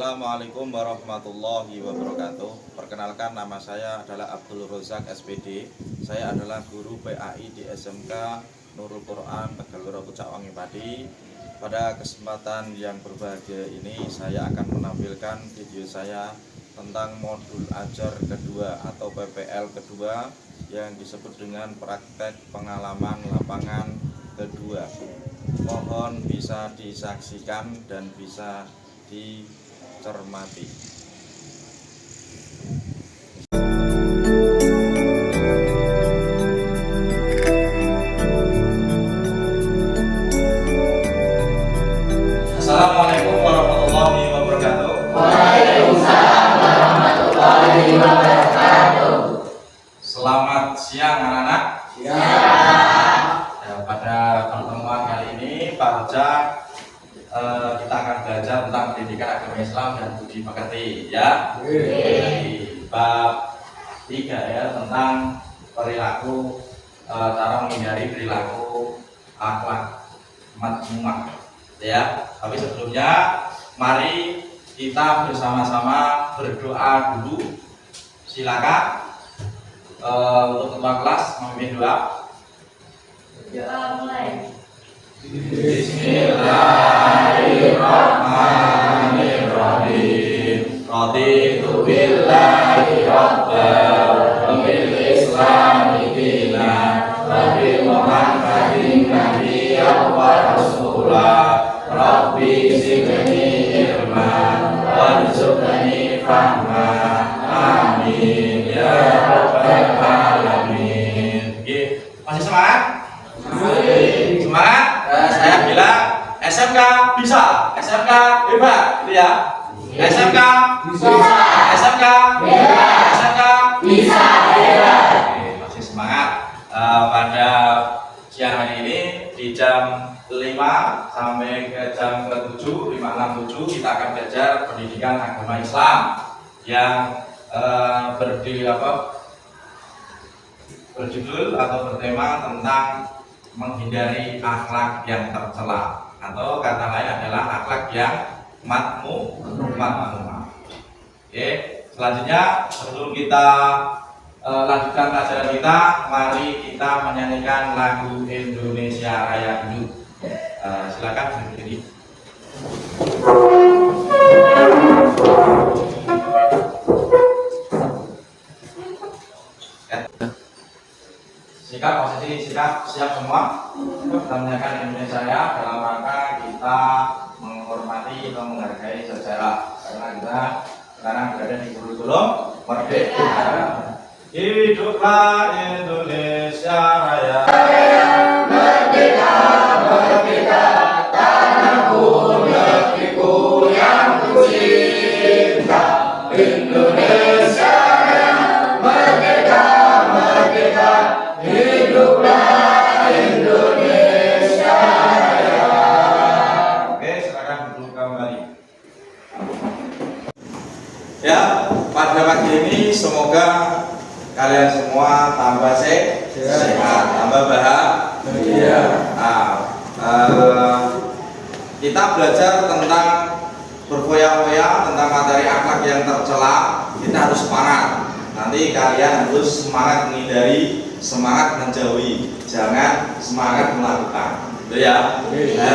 Assalamualaikum warahmatullahi wabarakatuh. Perkenalkan, nama saya adalah Abdul Rozak SPD. Saya adalah guru PAI di SMK Nurul Quran Tegaluro Pucak Wangi Pati. Pada kesempatan yang berbahagia ini, saya akan menampilkan video saya tentang modul ajar kedua atau PPL kedua yang disebut dengan praktek pengalaman lapangan kedua. Mohon bisa disaksikan dan bisa dicermati. Assalamualaikum warahmatullahi wabarakatuh. Waalaikumsalam warahmatullahi wabarakatuh. Selamat siang anak-anak. Siang. Pada pertemuan kali ini Pak Ojak, kita akan belajar tentang pendidikan agama Islam dan budi pekerti ya. Di bab 3 ya, tentang perilaku, cara menghindari perilaku akhlak madmumah ya. Tapi sebelumnya mari kita bersama-sama berdoa dulu. Silakan untuk ketua kelas memimpin doa. Doa mulai. Bismillahirrahmanirrahim. Raditu billahi rabban wa bil islami dinan wa bi Muhammadin nabiyyan wa rasulah. Rabbi zidni ilman warzuqni fahma. Amin ya rabbal alamin. Masih semangat? Semangat? Saya bilang SMK bisa, SMK hebat, gitu ya. SMK bisa, SMK hebat, SMK bisa hebat. Masih semangat? Pada siang hari ini di jam 5 sampai ke jam ke-7, 567 kita akan belajar pendidikan agama Islam yang berjudul atau bertema tentang menghindari akhlak yang tercela, atau kata lain adalah akhlak yang madmumah. Oke, selanjutnya sebelum kita lanjutkan pelajaran kita, mari kita menyanyikan lagu Indonesia Raya dulu. Silakan berdiri. Sikap posisi siap semua. Kita menyanyikan Indonesia Raya dalam rangka kita menghormati atau menghargai sejarah, karena kita sekarang berada di kurikulum merdeka. Hiduplah Indonesia Raya. Merdeka, merdeka, tanahku, negeriku yang kucinta. Indonesia Raya, merdeka, merdeka, hiduplah Indonesia Raya. Oke, silakan duduk kembali. Ya, pada pagi ini semoga kalian semua tambah sehat, tambah bahagia. Kita belajar tentang berfoya-foya tentang materi akhlak yang tercela. Kita harus semangat. Nanti kalian harus semangat menghindari, semangat menjauhi, jangan semangat melakukan. Itu ya.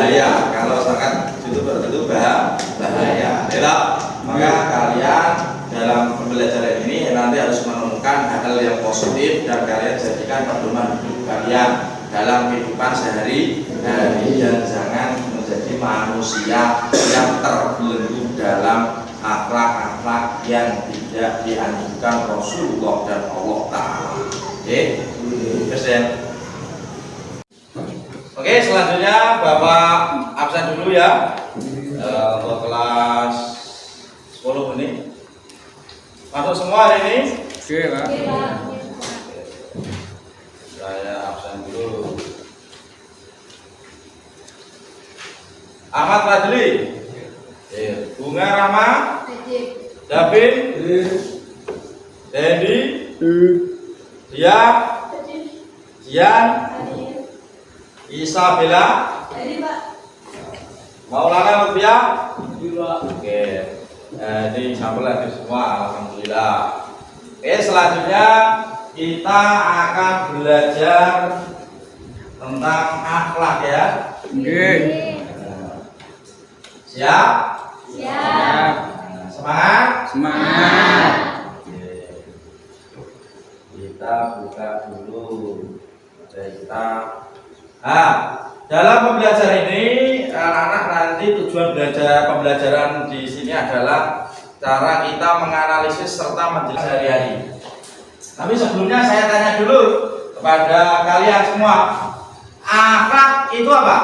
Ya, kalau semangat itu bahaya. Ya. Maka kalian dalam pembelajaran ini nanti harus menemukan hal yang positif dan kalian jadikan pedoman hidup kalian dalam kehidupan sehari-hari, dan jangan menjadi manusia yang terbelenggu dalam akhlak-akhlak yang tidak dianjurkan Rasulullah dan Allah Ta'ala. Oke, Oke, selanjutnya Bapak absen dulu ya untuk kelas 10 ini. Masuk semua hari ini? Oke, Pak. Saya absen dulu. Ahmad Fadli, Bunga Rama, David, Dendi, Dia, Jian, Isabella, Maulana Lutfia. Oke. Ini sampel hadir semua, alhamdulillah. Oke, selanjutnya kita akan belajar tentang akhlak ya. Siap? Siap. Semangat? Semangat. Oke. Kita buka dulu. Kita. Dalam pembelajaran ini anak-anak nanti tujuan pembelajaran di sini adalah cara kita menganalisis serta menjelaskan sehari-hari. Tapi sebelumnya saya tanya dulu kepada kalian semua, akhlak itu apa?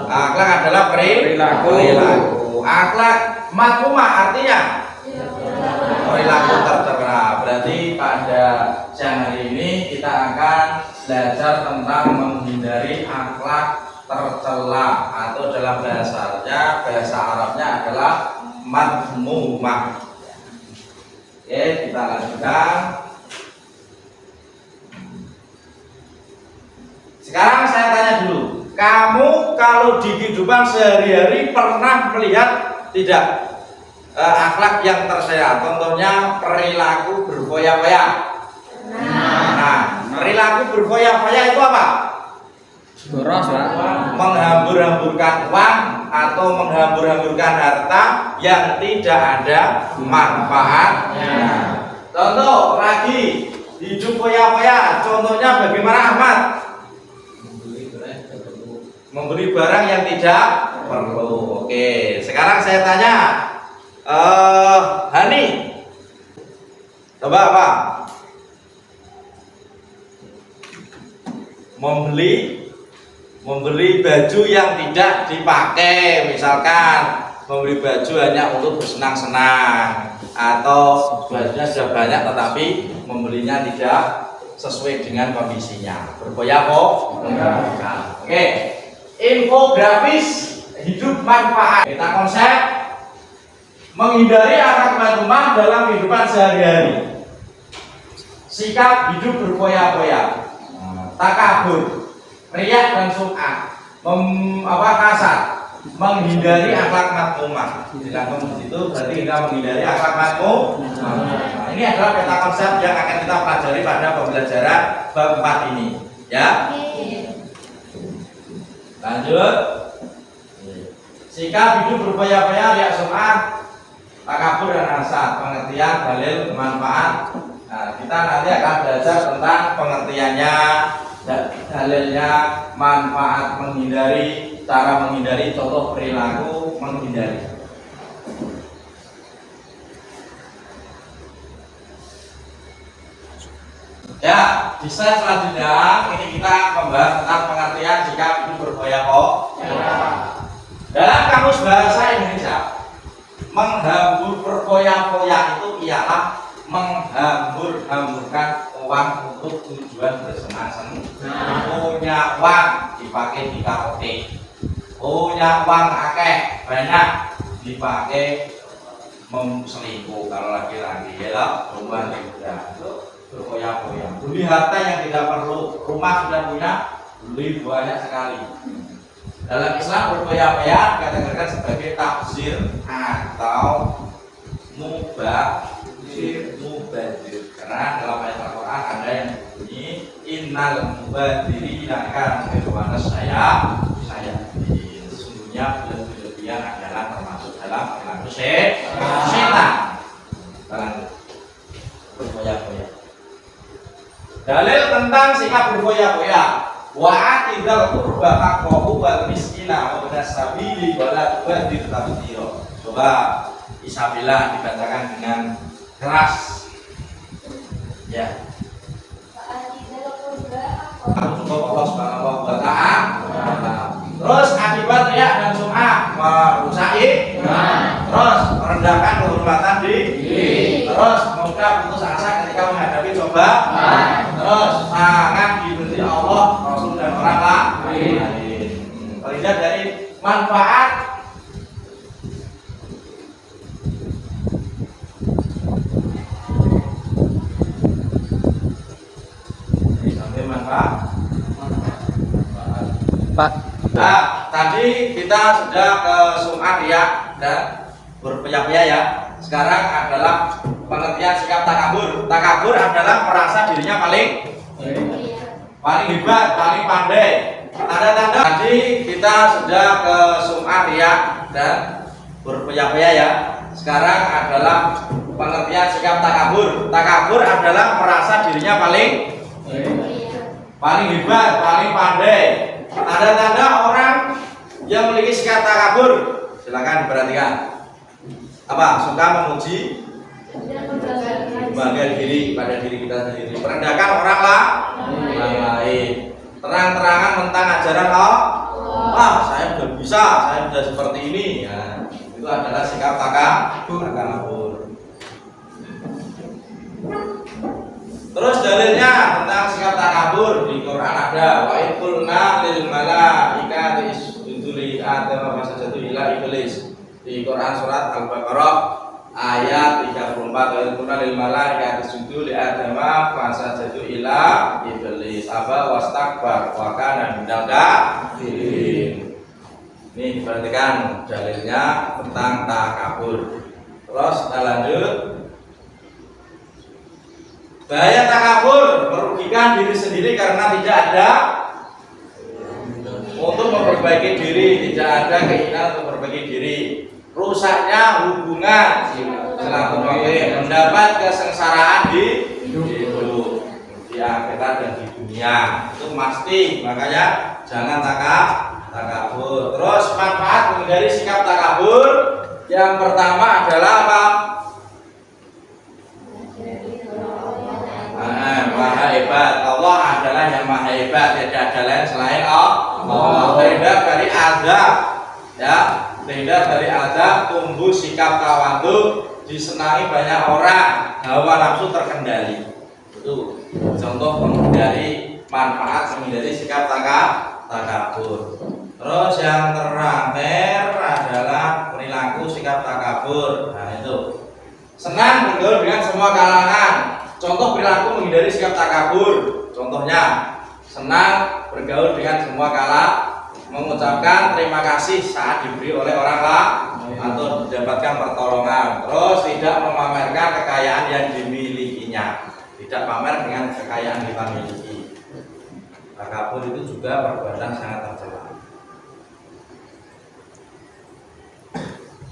Akhlak adalah perilaku. Akhlak matmumah artinya perilaku tercela. Berarti pada siang hari ini kita akan belajar tentang menghindari akhlak tercela atau dalam bahasa Arabnya adalah madmumah. Oke, kita lanjutkan. Sekarang saya tanya dulu, kamu kalau di kehidupan sehari-hari pernah melihat tidak akhlak yang tercela? Contohnya perilaku berfoya-foya. Nah, perilaku berfoya-foya itu apa? Boros, Pak. Menghambur-hamburkan uang atau menghambur-hamburkan harta yang tidak ada manfaatnya. Contoh lagi, hidup foya-foya. Contohnya bagaimana Ahmad? Membeli barang yang tidak perlu. Oke, sekarang saya tanya, Hani, coba apa? Membeli baju yang tidak dipakai, misalkan membeli baju hanya untuk bersenang-senang atau bajunya sudah banyak tetapi membelinya tidak sesuai dengan kondisinya, berfoya-foya. Oke, infografis hidup manfaat. Kita konsep menghindari akhlak madmumah dalam kehidupan sehari-hari. Sikap hidup berfoya-foya, takabur, riak dan sum'ah, kasar, menghindari akhlak madmumah. Dilangkum di situ berarti kita menghindari akhlak madmumah. Ini adalah peta konsep yang akan kita pelajari pada pembelajaran bab 4 ini, ya. Lanjut. Sikap hidup berfoya-foya, riak, sum'ah, takabur dan hasad, pengertian dalil manfaat. Nah, kita nanti akan belajar tentang pengertiannya, dalilnya, manfaat menghindari, cara menghindari, contoh perilaku menghindari. Ya, di slide selanjutnya ini kita membahas tentang pengertian sikap hidup berfoya-foya. Dalam kamus bahasa Indonesia, menghambur berfoya-foya itu ialah menghambur-hamburkan uang untuk tujuan bersenang-senang. Punya uang dipakai di karaoke, punya uang akeh banyak dipakai selingkuh kalau laki-laki, ya rumah juga berfoya-foya. Beli harta yang tidak perlu, rumah sudah punya, beli banyak sekali. Dalam Islam berfoya-foya dikatakan sebagai takzir atau mubadir. Karena dalam ayat Al-Quran ada yang berbunyi innal mubadirina kanu ikhwana saya. Sesungguhnya berlebihan adalah termasuk dalam perilaku setan. Berfoya-foya. Dalil tentang sikap berfoya-foya. Wa atidal qurba haqqahu wal miskina wa ibnas sabili wa la tubadir tabdira. Coba Isabila dibacakan dengan keras. Ya. Aku cukup Allah Subhanahu wa ta'ala. Terus akibat riya dan sum'ah merusak, terus merendahkan kehormatan diri, terus mudah putus asa ketika menghadapi cobaan, terus sangat dibenci Allah, Rasul dan orang lain. Terlihat dari manfaat Pak. Nah, tadi kita sudah ke sum'ah, riya dan berfoya-foya ya. Sekarang adalah pengertian sikap takabur. Takabur adalah merasa dirinya paling hebat, paling pandai. Tanda-tanda tadi kita sudah ke sum'ah, riya dan berfoya-foya ya. Sekarang adalah pengertian sikap takabur. Takabur adalah merasa dirinya paling hebat, paling pandai. Tanda-tanda orang yang memiliki sikap takabur, silakan diperhatikan. Apa? Suka memuji, bangga diri pada diri kita sendiri, merendahkan orang lain, terang-terangan tentang ajaran Allah. Saya sudah bisa, saya sudah seperti ini. Ya, itu adalah sikap takabur. Terus dalilnya tentang sikap takabur di Quran ada wa qulna lil malaikati isjudu li Adam fasajadu illa iblis. Di Quran surat Al-Baqarah ayat 34 wa qulna lil malaikati isjudu li Adam fasajadu illa iblis aba wastakbar wa kana minal kafirin. Ini diperhatikan dalilnya tentang takabur. Terus kita lanjut. Bahaya takabur, merugikan diri sendiri karena tidak ada untuk memperbaiki diri, tidak ada keinginan untuk memperbaiki diri. Rusaknya hubungan silaturahim, mendapat kesengsaraan di hidup, di akhirat dan di dunia. Itu pasti, makanya jangan takabur. Terus manfaat menghindari sikap takabur yang pertama adalah apa? Maha hebat. Allah adalah yang maha hebat, tidak ada lain selain Allah. Terhindar dari azab, ya, terhindar dari azab, tumbuh sikap tawadhu, disenangi banyak orang, hawa nafsu terkendali. Itu contoh menghindari manfaat menghindari sikap takabur. Terus yang terakhir adalah perilaku sikap takabur. Nah itu senang bergaul dengan semua kalangan. Contoh perilaku menghindari sikap takabur. Contohnya senang bergaul dengan semua kalangan, mengucapkan terima kasih saat diberi oleh orang lain atau mendapatkan pertolongan. Terus tidak memamerkan kekayaan yang dimilikinya. Tidak pamer dengan kekayaan kita miliki. Takabur itu juga perbuatan sangat tercela.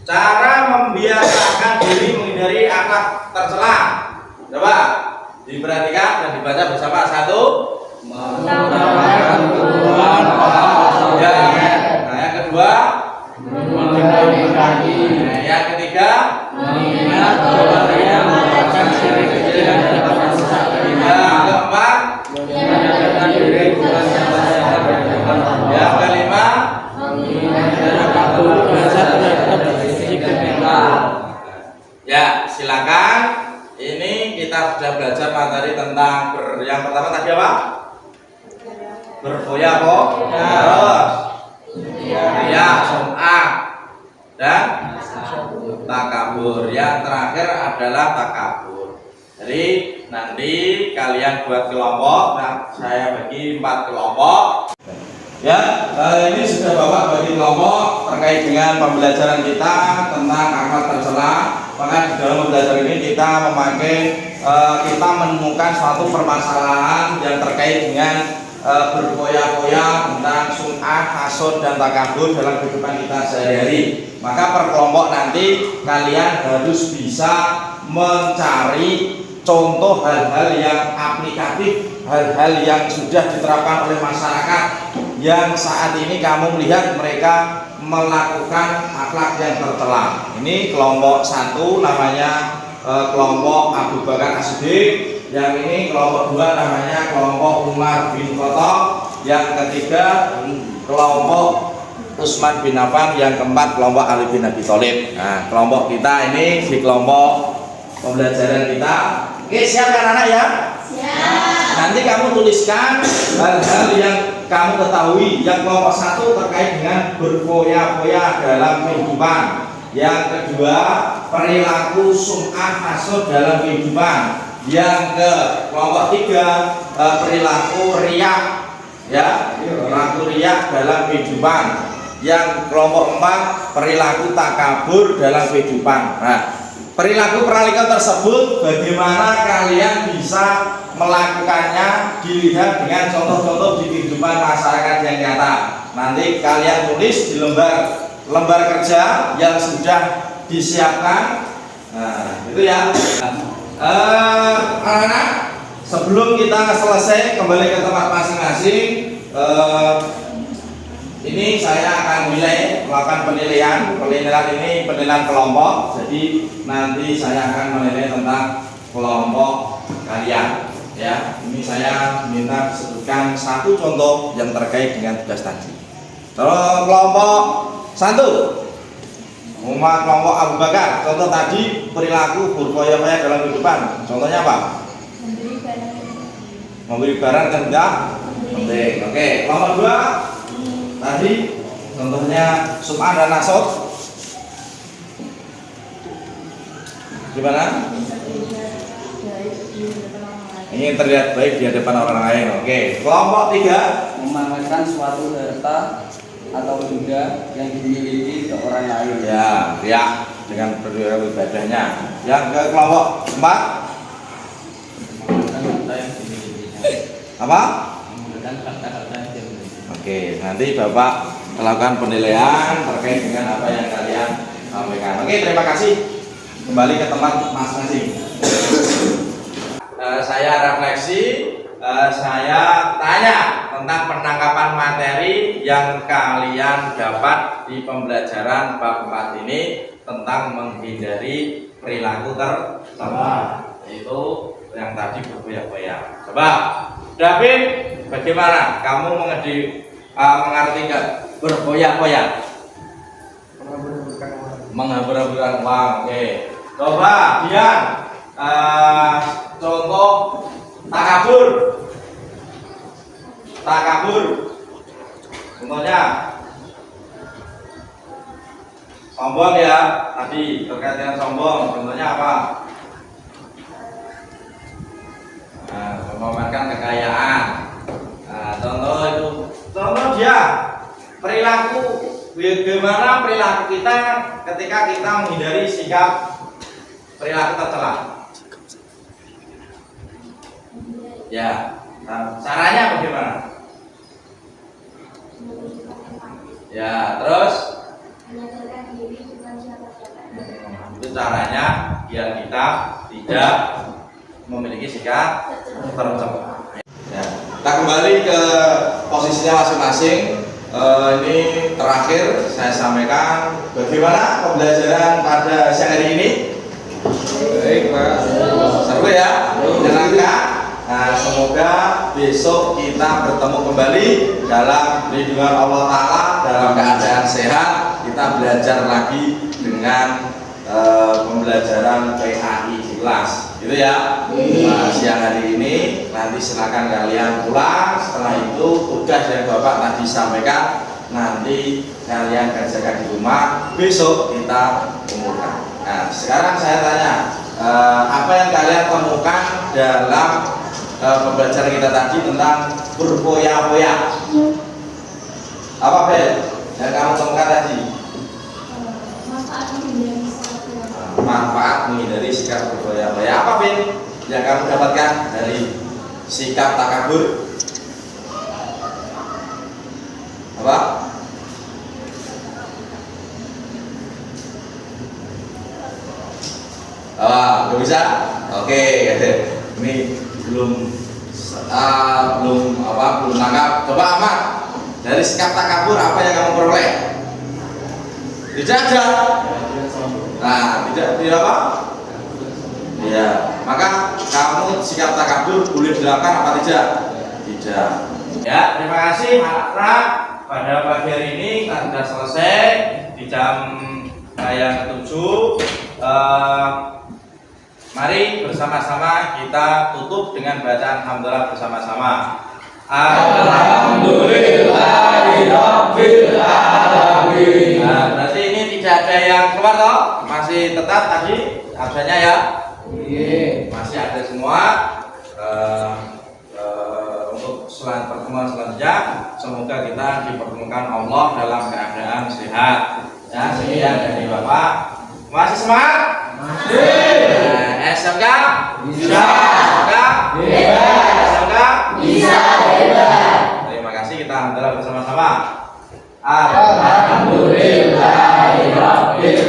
Cara membiasakan diri menghindari akhlak tercela. Coba diperhatikan dan dibaca bersama. Satu, ya. Nah, yang kedua, yang ketiga, yang keempat, yang kelima, ya silakan. Ini kita sudah belajar materi tentang yang pertama tadi apa? Berfoya-foya, terus ya sum'ah dan takabur. Yang terakhir adalah takabur. Jadi nanti kalian buat kelompok. Nah, saya bagi 4 kelompok. Ya, ini sudah Bapak bagi kelompok terkait dengan pembelajaran kita tentang akhlak tercela. Maka di dalam pembelajaran ini kita menemukan suatu permasalahan yang terkait dengan berfoya-foya tentang sum'ah, hasud dan takabur dalam kehidupan kita sehari-hari. Maka per kelompok nanti kalian harus bisa mencari contoh hal-hal yang aplikatif, hal-hal yang sudah diterapkan oleh masyarakat yang saat ini kamu melihat mereka melakukan akhlak yang tercela. Ini kelompok 1 namanya kelompok Abu Bakar As-Siddiq, yang ini kelompok 2 namanya kelompok Umar bin Khattab, yang ketiga kelompok Utsman bin Affan, yang keempat kelompok Ali bin Abi Thalib. Nah, kelompok kita ini di kelompok pembelajaran kita. Oke, siap kan anak ya? Siap. Nanti kamu tuliskan hal-hal yang kamu ketahui. Yang kelompok 1 terkait dengan berfoya-foya dalam kehidupan. Yang kedua, perilaku sum'ah hasud dalam kehidupan. Yang ke kelompok 3, perilaku riya, ya, perilaku riya dalam kehidupan. Yang kelompok 4 perilaku takabur dalam kehidupan. Nah, perilaku tersebut bagaimana kalian bisa melakukannya dilihat dengan contoh-contoh di kehidupan masyarakat yang nyata. Nanti kalian tulis di lembar kerja yang sudah disiapkan. Nah, itu ya. Anak-anak, sebelum kita selesai kembali ke tempat masing-masing, ini saya akan melakukan penilaian. Penilaian ini penilaian kelompok. Jadi nanti saya akan menilai tentang kelompok kalian. Ya, ini saya minta disebutkan satu contoh yang terkait dengan tugas tadi. Terus kelompok 1, umat kelompok Abu Bakar. Contoh tadi perilaku berfoya-foya dalam kehidupan. Contohnya apa? Memberi barang kan tidak penting. Oke, kelompok 2 tadi contohnya sum'ah dan nasab. Gimana? Ini terlihat baik di hadapan orang lain. Oke, kelompok 3 memamerkan suatu harta atau benda yang dimiliki ke orang lain. Ya, dengan perilaku ibadahnya. Yang ke kelompok 4 apa? Oke, nanti Bapak melakukan penilaian terkait dengan apa yang kalian sampaikan. Oke, terima kasih. Kembali ke tempat masing-masing. Saya refleksi, saya tanya tentang penangkapan materi yang kalian dapat di pembelajaran bab 4 ini tentang menghindari perilaku tercela, yaitu yang tadi berfoya-foya. Coba, David, bagaimana kamu mengartikan berfoya-foya? Menghambur-hamburkan uang. Oke. Coba, Dian, contoh takabur. Contohnya sombong ya, tadi terkait dengan sombong. Contohnya apa? Memamerkan kekayaan. Contoh dia perilaku. Bagaimana perilaku kita ketika kita menghindari sikap perilaku tercela? Ya, caranya bagaimana? Ya, terus itu caranya biar kita tidak memiliki sikap tercela. Ya, kita kembali ke posisinya masing-masing. Ini terakhir saya sampaikan bagaimana pembelajaran pada siang hari ini. Baik, Pak. Seru ya, menyenangkan. Nah, semoga besok kita bertemu kembali dalam lindungan Allah Ta'ala dalam keadaan sehat. Kita belajar lagi dengan pembelajaran PAI di kelas, gitu ya. Nah, siang hari ini nanti silakan kalian pulang. Setelah itu tugas yang Bapak tadi sampaikan nanti kalian kerjakan di rumah. Besok kita umumkan. Nah, sekarang saya tanya, apa yang kalian temukan dalam pembelajaran kita tadi tentang berfoya-foya? Apa Bel yang kamu temukan tadi? Manfaat menghindari sikap berfoya-foya. Apa Bel yang kamu dapatkan dari sikap takabur? Apa? Belum bisa? Oke, ini belum nangkap. Coba Ahmad, dari sikap takabur apa yang kamu peroleh? Tidak ada. Nah, tidak apa? Ya, maka kamu sikap takabur boleh dilakukan apa tidak? Tidak. Ya, terima kasih anak-anak. Pada pagi hari ini kita sudah selesai di jam yang ke-7. Mari bersama-sama kita tutup dengan bacaan hamdalah bersama-sama. Alhamdulillahirabbil alamin. Nah, berarti ini tidak ada yang keluar toh? Masih tetap tadi absennya ya? Iya. Masih ada semua. Untuk pertemuan selanjutnya. Semoga kita dipertemukan Allah dalam keadaan sehat. Ya, sekian dari Bapak. Masih semangat? Masih. SMK? Bisa. SMK? Hebat. SMK? Bisa. Hebat. Terima kasih, kita alhamdulillah bersama-sama. Alhamdulillahirabbil alamin.